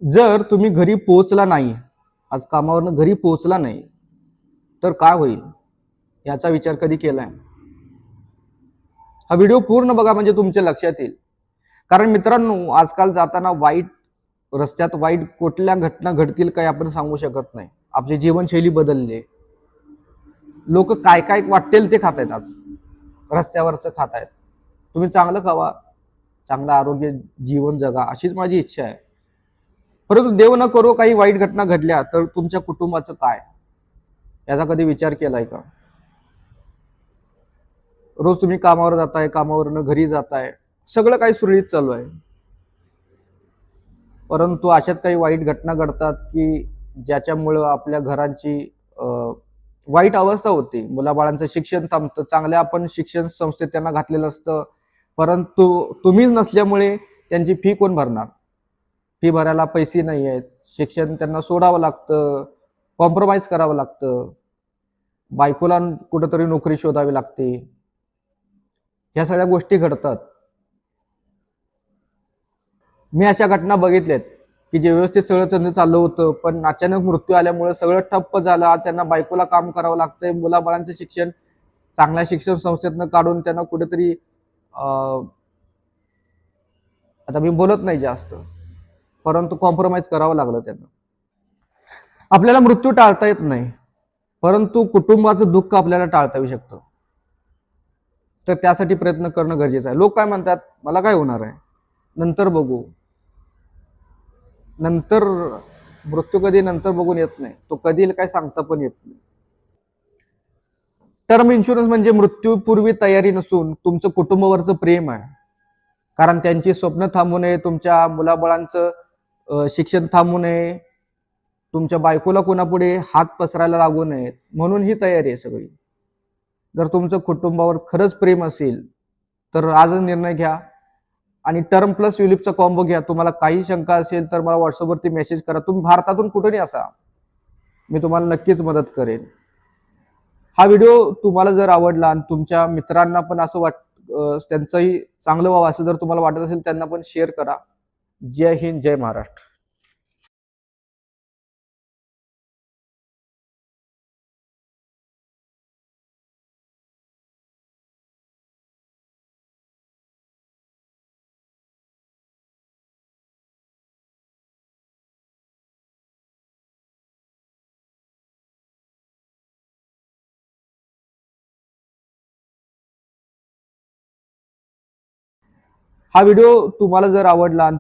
जर तुम्ही घरी पोहोचला नाही, आज कामावरनं घरी पोहोचला नाही, तर काय होईल याचा विचार कधी केलाय? हा व्हिडिओ पूर्ण बघा म्हणजे तुमच्या लक्षात येईल. कारण मित्रांनो, आजकाल जाताना रस्त्यात वाईट कुठल्या घटना घडतील काही आपण सांगू शकत नाही. आपली जीवनशैली बदलली आहे. लोक काय काय वाटेल ते खात आहेत, आज रस्त्यावरचं खात आहेत. तुम्ही चांगलं खावा, चांगलं आरोग्य जीवन जगा, अशीच माझी इच्छा आहे. परंतु देव न करो काही वाईट घटना घडल्या तर तुमच्या कुटुंबाचं काय, याचा कधी विचार केलाय का? रोज तुम्ही कामावर जाताय, कामावरनं घरी जाताय, सगळं काही सुरळीत चालू आहे. परंतु अशाच काही वाईट घटना घडतात की ज्याच्यामुळं आपल्या घरांची वाईट अवस्था होते. मुलाबाळांचं शिक्षण थांबतं. चांगल्या आपण शिक्षण संस्थेत त्यांना घातलेलं असतं, परंतु तुम्हीच नसल्यामुळे त्यांची फी कोण भरणार? फी भरायला पैसे नाही आहेत. शिक्षण त्यांना सोडावं लागतं, कॉम्प्रोमाइज करावं लागतं. बायकोला कुठंतरी नोकरी शोधावी लागते. ह्या सगळ्या गोष्टी घडतात. मी अशा घटना बघितल्यात की जे व्यवस्थित सगळं चाललं होतं, पण अचानक मृत्यू आल्यामुळे सगळं ठप्प झालं. आज त्यांना बायकोला काम करावं लागतंय, मुलाबाळांचं शिक्षण चांगल्या शिक्षण संस्थेतनं काढून त्यांना कुठेतरी आता मी बोलत नाही जास्त, परंतु कॉम्प्रोमाइज करावं लागलं त्यांना. आपल्याला मृत्यू टाळता येत नाही, परंतु कुटुंबाचं दुःख आपल्याला टाळता येऊ शकतं. तर त्यासाठी प्रयत्न करणं गरजेचं आहे. लोक काय म्हणतात, मला काय होणार आहे, नंतर बघू. नंतर मृत्यू कधी नंतर बघून येत नाही, तो कधी येईल काय सांगता पण येत नाही. टर्म इन्शुरन्स म्हणजे मृत्यूपूर्वी तयारी नसून तुमचं कुटुंबावरचं प्रेम आहे. कारण त्यांची स्वप्न थांबू नये, तुमच्या मुलाबाळांचं शिक्षण थांबू नये, तुमच्या बायकोला कोणापुढे हात पसरायला लागू नयेत, म्हणून ही तयारी आहे सगळी. जर तुमचं कुटुंबावर खरंच प्रेम असेल तर आजच निर्णय घ्या आणि टर्म प्लस युलिपचा कॉम्बो घ्या. तुम्हाला काही शंका असेल तर मला व्हॉट्सअपवरती मेसेज करा. तुम्ही भारतातून कुठेही असा, मी तुम्हाला नक्कीच मदत करेन. हा व्हिडिओ तुम्हाला जर आवडला आणि तुमच्या मित्रांना पण असं त्यांचंही चांगलं व्हावं असं जर तुम्हाला वाटत असेल, त्यांना पण शेअर करा. जय हिंद, जय महाराष्ट्र. हा व्हिडिओ तुम्हाला जर आवडला